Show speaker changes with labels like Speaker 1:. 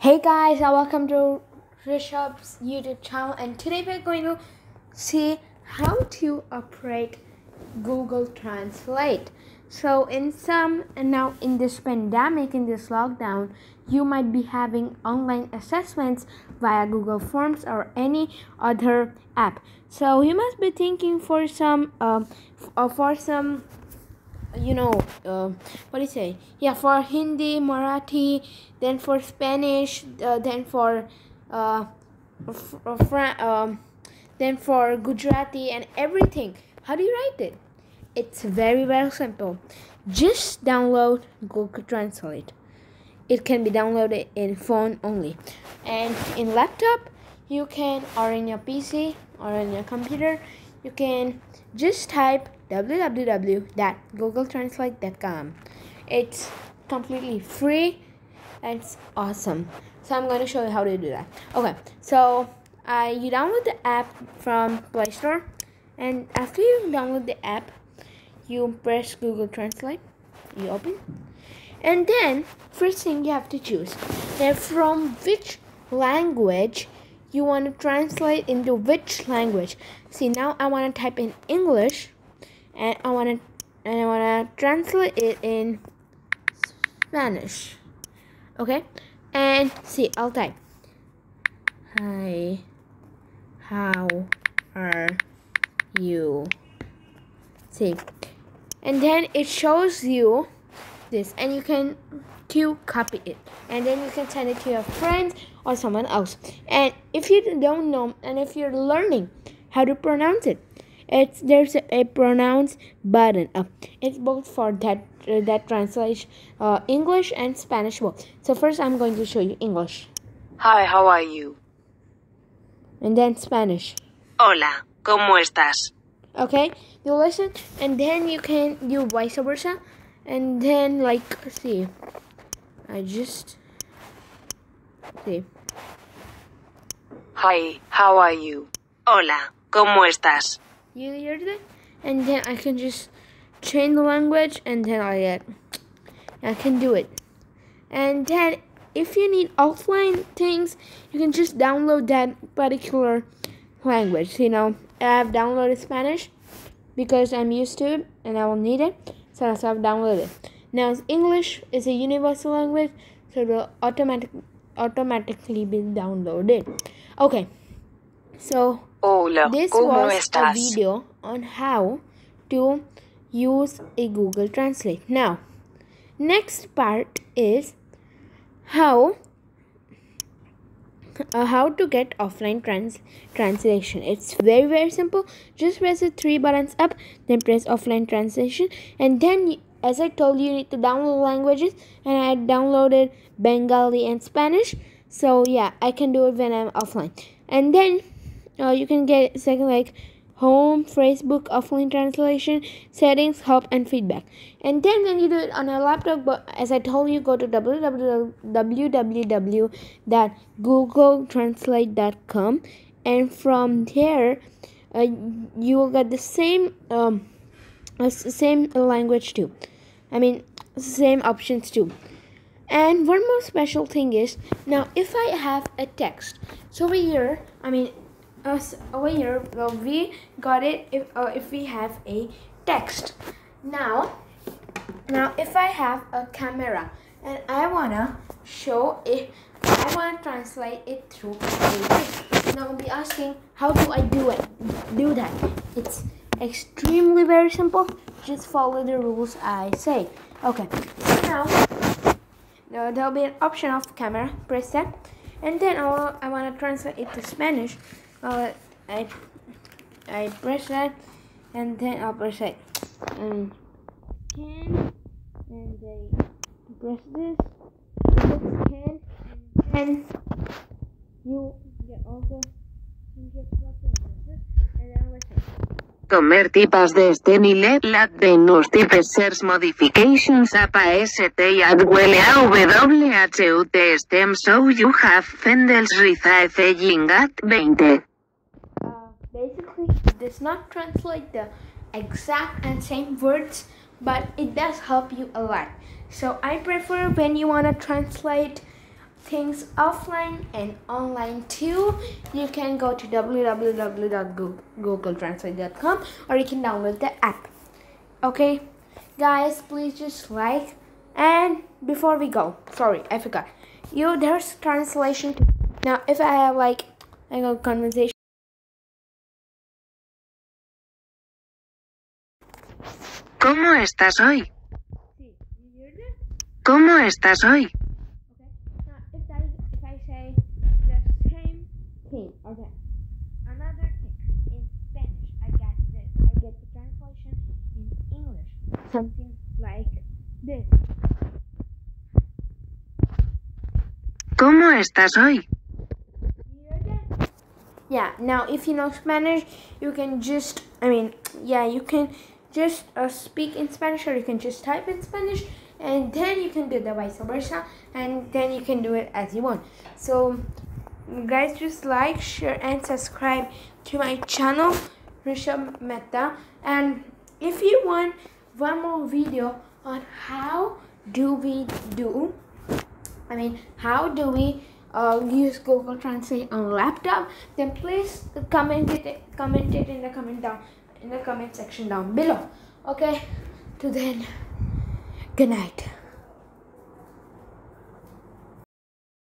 Speaker 1: Hey guys, and welcome to Rishabh's YouTube channel, and today we're going to see how to operate Google Translate. So now in this pandemic, in this lockdown, you might be having online assessments via Google Forms or any other app. So you must be thinking for some what do you say, for Hindi, Marathi, then for Spanish, then for then for Gujarati and everything. How do you write it? It's very, very simple. Just download Google Translate. It can be downloaded in phone only, and in laptop you can, or in your PC or in your computer, you can just type www.googletranslate.com. It's completely free and it's awesome. So I'm going to show you how to do that. Okay, so you download the app from Play Store, and after you download the app, you press Google Translate, you open, and then first thing you have to choose that from which language you want to translate into which language. See, now I want to type in English, and I want to translate it in Spanish. Okay, and see, I'll type, "Hi, how are you?" See, and then it shows you this, and you can copy it, and then you can send it to your friends or someone else. And if you don't know, and if you're learning how to pronounce it, there's a pronounce button up. It's both for that translation, English and Spanish both. So first I'm going to show you English.
Speaker 2: Hi, how are you?
Speaker 1: And then Spanish.
Speaker 2: Hola, ¿cómo estás?
Speaker 1: Okay, you listen, and then you can do vice versa, and then see.
Speaker 2: Hi, how are you? Hola, ¿cómo estás?
Speaker 1: You hear that? And then I can just change the language, and then I can do it. And then if you need offline things, you can just download that particular language. I have downloaded Spanish because I'm used to it and I will need it, so I've downloaded it. Now English is a universal language, so it will automatically be downloaded. Okay, so
Speaker 2: Hola,
Speaker 1: this
Speaker 2: ¿cómo
Speaker 1: was
Speaker 2: estás?
Speaker 1: a video on how to use a Google Translate. Now, next part is how to get offline translation. It's very, very simple. Just press the three buttons up, then press offline translation, and then as I told you need to download languages, and I downloaded Bengali and Spanish. So yeah, I can do it when I'm offline. And then you can get second like home, Facebook, offline translation, settings, help, and feedback. And then when you do it on a laptop, but as I told you, go to www.googletranslate.com, and from there you will get the same language too. Same options too. And one more special thing is, now if I have a text, so over here, we got it if we have a text. Now if I have a camera and I wanna translate it through a text. Now I'll be asking, how do I do that? It's extremely very simple. Just follow the rules I say. Okay, now there'll be an option of camera. Press that, and then I want to translate it to Spanish. I press that, and then I'll press it. And they press this, and then you get all the and then listen.
Speaker 2: Comer tipas de nivel lat de nos tipes sers modifications apa st ad wele awhut stem so you have fendels riza saying at 20.
Speaker 1: Basically, it does not translate the exact and same words, but it does help you a lot. So I prefer when you want to translate things offline and online too, you can go to www.googletranslate.com, or you can download the app. Okay guys, please just like. And before we go, sorry, I forgot, there's translation too. Now if I have like a conversation,
Speaker 2: ¿Cómo estás hoy? ¿Cómo estás hoy?
Speaker 1: okay, now if I say the same thing, okay, another thing in Spanish, I get the translation in English, something like this.
Speaker 2: ¿Cómo estás hoy?
Speaker 1: Yeah, now if you know Spanish, you can just, you can just speak in Spanish, or you can just type in Spanish, and then you can do the vice versa, and then you can do it as you want. So guys, just like, share, and subscribe to my channel, Rishabh Mehta. And if you want one more video on how do we use Google Translate on laptop, then please comment it in the comment section down below. Okay, till then, good night.